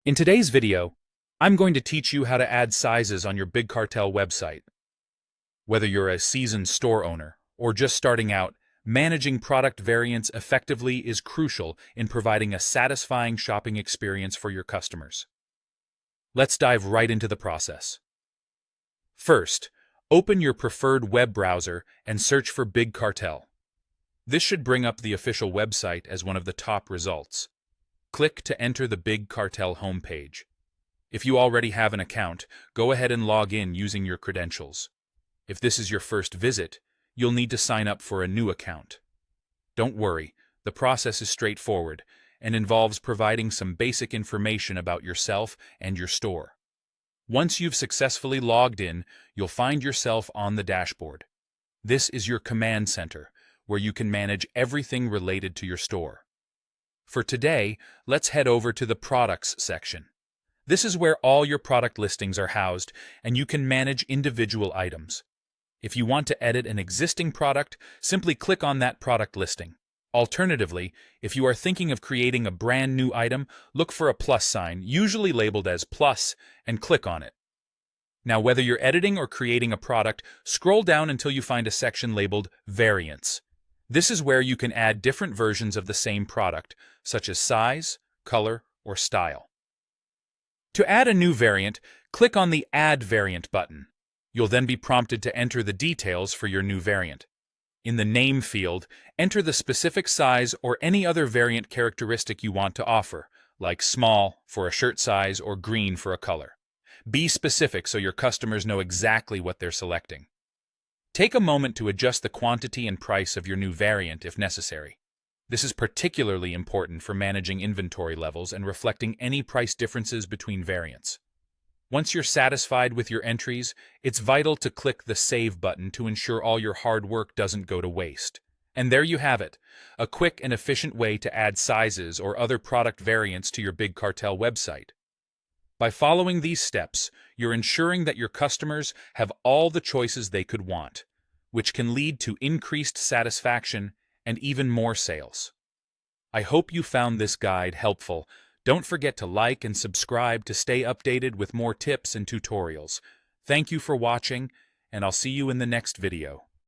In today's video, I'm going to teach you how to add sizes on your Big Cartel website. Whether you're a seasoned store owner or just starting out, managing product variants effectively is crucial in providing a satisfying shopping experience for your customers. Let's dive right into the process. First, open your preferred web browser and search for Big Cartel. This should bring up the official website as one of the top results. Click to enter the Big Cartel homepage. If you already have an account, go ahead and log in using your credentials. If this is your first visit, you'll need to sign up for a new account. Don't worry, the process is straightforward and involves providing some basic information about yourself and your store. Once you've successfully logged in, you'll find yourself on the dashboard. This is your command center, where you can manage everything related to your store. For today, let's head over to the Products section. This is where all your product listings are housed, and you can manage individual items. If you want to edit an existing product, simply click on that product listing. Alternatively, if you are thinking of creating a brand new item, look for a plus sign, usually labeled as plus, and click on it. Now, whether you're editing or creating a product, scroll down until you find a section labeled Variants. This is where you can add different versions of the same product, such as size, color, or style. To add a new variant, click on the Add Variant button. You'll then be prompted to enter the details for your new variant. In the Name field, enter the specific size or any other variant characteristic you want to offer, like small for a shirt size or green for a color. Be specific so your customers know exactly what they're selecting. Take a moment to adjust the quantity and price of your new variant if necessary. This is particularly important for managing inventory levels and reflecting any price differences between variants. Once you're satisfied with your entries, it's vital to click the Save button to ensure all your hard work doesn't go to waste. And there you have it, a quick and efficient way to add sizes or other product variants to your Big Cartel website. By following these steps, you're ensuring that your customers have all the choices they could want, which can lead to increased satisfaction and even more sales. I hope you found this guide helpful. Don't forget to like and subscribe to stay updated with more tips and tutorials. Thank you for watching, and I'll see you in the next video.